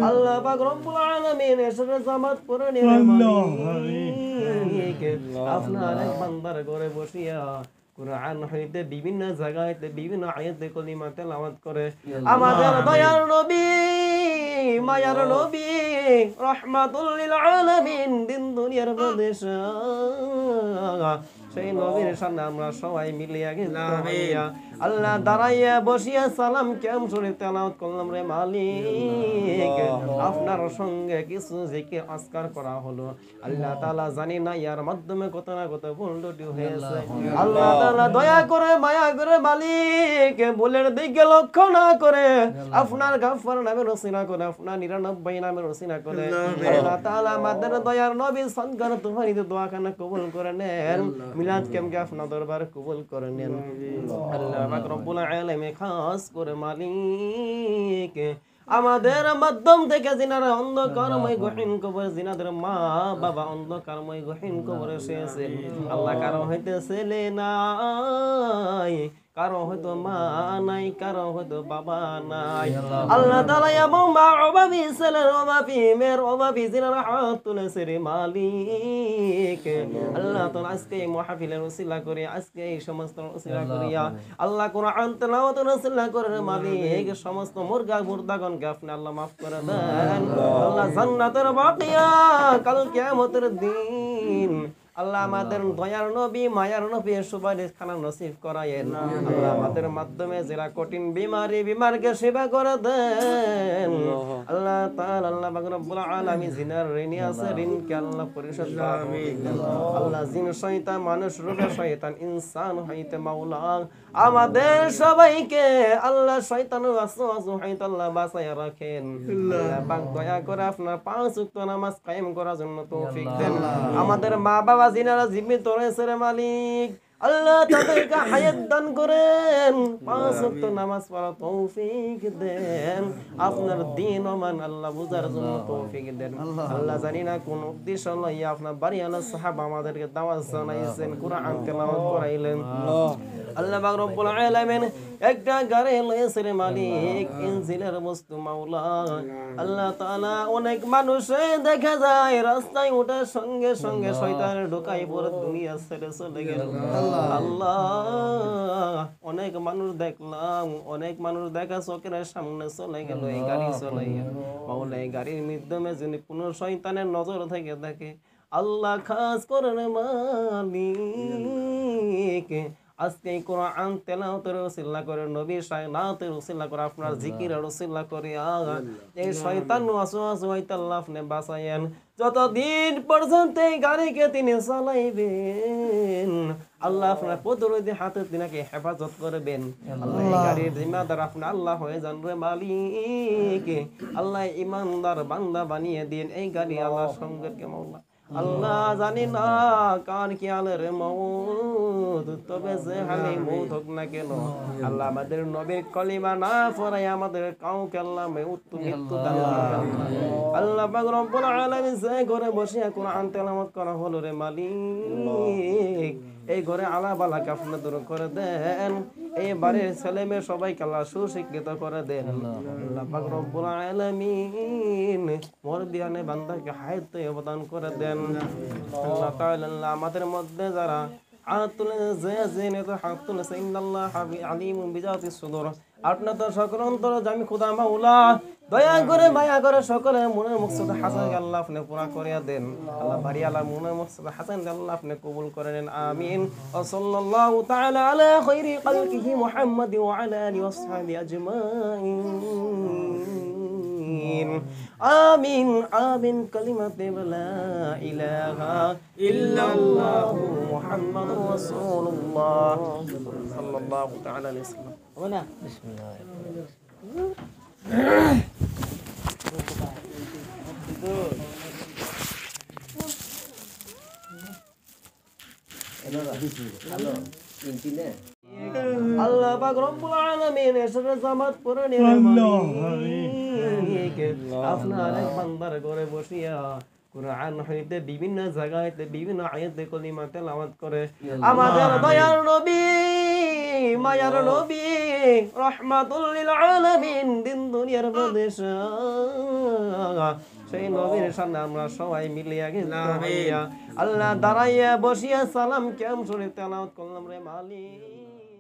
আল্লাহ পাক রব্বুল আলামিন এসব জামাত করে নিয়ে মালিক আপনার এক বান্দার ঘরে বসিয়া কুরআন হইতে বিভিন্ন জায়গাতে বিভিন্ন আয়াতে কলিমা তেলাওয়াত করে আমাদের দয়ার নবী মায়ার নবী রাহমাতুল লিল আলামিন দিন দুনিয়ার বাদশা সেই নবীর সামনে আমরা সবাই মিলিয়া আল্লাহ দাঁড়াইয়া বসিয়া সালাম কেম শুনে তেলাওয়াত করলাম রে মালিক আপনার সঙ্গে কিছু জিকির আজকার করা হলো আল্লাহ তাআলা জানি না ইয়ার মাধ্যমে কত না কত ভুল ত্রুটি হয়েছে আল্লাহ তাআলা দয়া করে মায়া করে মালিক ভুলের দিকে লক্ষ্য না করে আপনার গাফফার নামের ওসিলা করে আপনার 99 নামের ওসিলা করে আল্লাহ তাআলা আমাদের দয়ার নবী সদকার তুফানিতে দোয়াখানা কবুল করে নেন মিলাদ কেমকে আপনার দরবার কবুল করে নেন আল্লাহ পাক রব্বুল আলামিন খাস করে মালিক আমাদের মাধ্যম থেকে জিনারা অন্ধকারময় গহীন কবর জিনাদের মা বাবা অন্ধকারময় গহীন কবরে এসেছে আল্লাহ কারো হইতে ছেলে নাই কারো হয়তো মা নাই কারো হয়তো বাবা নাই আল্লাহ তাআলা এমন মা অভাবী ছেলের অভাবী মেয়ের অভাবী জিনারা হাত তুলেছে রে মালিক আল্লাহ তাআলা আজকে এই মাহফিলের ওসিলা করে আজকে এই সমস্ত ওসিলা করিয়া আল্লাহ কোরআন তেলাওয়াতের ওসিলা করে রে মালিক সমস্ত মুর্দাগণকে আপনি আল্লাহ মাফ করে দেন আল্লাহ জান্নাতের বাকিয়া কাল কিয়ামতের দিন আল্লাহ আমাদের দয়ার নবী মায়ার নবী সুপারিশ খানা নসিব করায়েন আল্লাহ আমাদের মাধ্যমে যারা কঠিন বিমারকে সেবা করে দেন আল্লাহ তাআলা আল্লাহ পাক রব্বুল আলামিন জিনার ঋণী আছে ঋণকে আল্লাহ পরিশোধ করুন আল্লাহ জিন শয়তান মানুষ রূপে শয়তান ইনসান হইতে মাওলা আমাদের সবাইকে আল্লাহ শয়তানের ওয়াসওয়াসা হইতে আল্লাহ বাঁচায়া রাখেন আল্লাহ পাক দয়া করে আপনার 5 ওয়াক্ত নামাজ কায়েম করার জন্য তৌফিক দেন আমাদের মা বাবা জিনারা জীবিত রয়েছে রে মালিক আল্লাহ তাদেরকে হায়াত দান করেন 5 ওয়াক্ত নামাজ পড়ার তৌফিক দেন আপনার দ্বীন ওমান আল্লাহ বুঝার জন্য তৌফিক দেন আল্লাহ জানি না কোন উদ্দেশ্য লইয়া আপনার বাড়িওয়ালা সাহাবা আমাদেরকে দাওয়াত জানাইছেন কোরআন তেলাওয়াত করাইলেন আল্লাহ পাক রব্বুল আলামিন একটা গাড়ি লয়েছে রে মালিক ইনজিলের বস্তু মাওলা আল্লাহ তাআলা অনেক মানুষ দেখা যায় রাস্তায় ওঠার সঙ্গে সঙ্গে শয়তানের ঢোকাই পড়ে দুনিয়া ছেড়ে চলে গেল আল্লাহ অনেক মানুষ দেখলাম অনেক মানুষ দেখা চোখের সামনে চলে গেল এই গাড়ি চলাইয়া মাওলা এই গাড়ির মাধ্যমে যিনি কোন শয়তানের নজর থেকে দেখে আল্লাহ খাস করে মালিক আজকে কোরআন তেলাওয়াতের ওসিলা করে নবী শায়নাতের ওসিলা করে আপনার জিকিরের ওসিলা করে এই শয়তান ওয়াসওয়াসা হইতে আল্লাহ আপনি বাঁচায়েন যতদিন পর্যন্ত এই গাড়িকে তিনি চালাইবেন আল্লাহ আপনার প্রতিরোধী হাতে তিনাকে হেফাজত করবেন আল্লাহ এই গাড়ির জিম্মাদার আপনি আল্লাহ হয়ে যান রে মালিক আল্লাহ ইমানদার বান্দা বানিয়ে দিন এই গাড়ি আল্লাহ সঙ্গেকে মাওলা আল্লাহ জানি না কার খেয়ালের মউত তবে যে হালে মউত হোক না কেন আল্লাহ আমাদের নবীর কলিমা না পড়াই আমাদের কাউকে আল্লাহ মৃত্যু দান আল্লাহ পাক রব্বুল আলামিন যে ঘরে বসে কোরআন তেলাওয়াত করা হলো রে মালিক এই ঘরে আলাবালাকে আপনি দূর করে দেন এই বাড়ির ছেলে মেয়ে সবাইকে আল্লাহ সুশিক্ষিত করে দেন আল্লাহ পাক রব্বুল আলামিন মোর বিয়ানে বান্দাকে হায়াত অবদান করে দেন আল্লাহ তাআলা আমাদের মধ্যে যারা হাত তুলে হাত তুলেছে ইন্নাল্লাহ আলিমুম বিজাতিস সুদূর আপনার তো সকল অন্তর জামি খোদা মাওলা দয়া করে মায়া করে সকলে মনের মকসদ হাসান আল্লাহ আপনি পুরা করিয়া দেন আল্লাহ বাড়ি আল্লাহ মনের মকসদ হাসান আল্লাহ আপনি কবুল করে নেন আমিন ওয়া সাল্লাল্লাহু তাআলা আলা খাইরি খালকিহি মুহাম্মাদ ওয়া আলা আলিহি ওয়া সাহবিহি আজমাইন আমিন আমিন কালিমাতে লা ইলাহা ইল্লাল্লাহ মুহাম্মাদুর রাসূলুল্লাহ সাল্লাল্লাহু তাআলা আলাইহি ওয়াসাল্লাম ওনা আল্লাহ পাক রব্বুল আলামিন এসব জামাত পড়ে নিয়ে আপনার এক বান্দার ঘরে বসিয়া কুরআন হইতে বিভিন্ন জায়গাতে বিভিন্ন আয়াতে কলিমা তেলাওয়াত করে আমাদের দয়ার নবী মায়ার নবী রাহমাতুল লিল আলামিন দিন দুনিয়ার বাদশা আল্লাহ সেই নবীর সামনে আমরা সবাই মিলিয়া কিন্তু আল্লাহ দাঁড়াইয়া বসিয়া সালাম কেমন শরীফ তেলাওয়াত করলাম রে মালিক।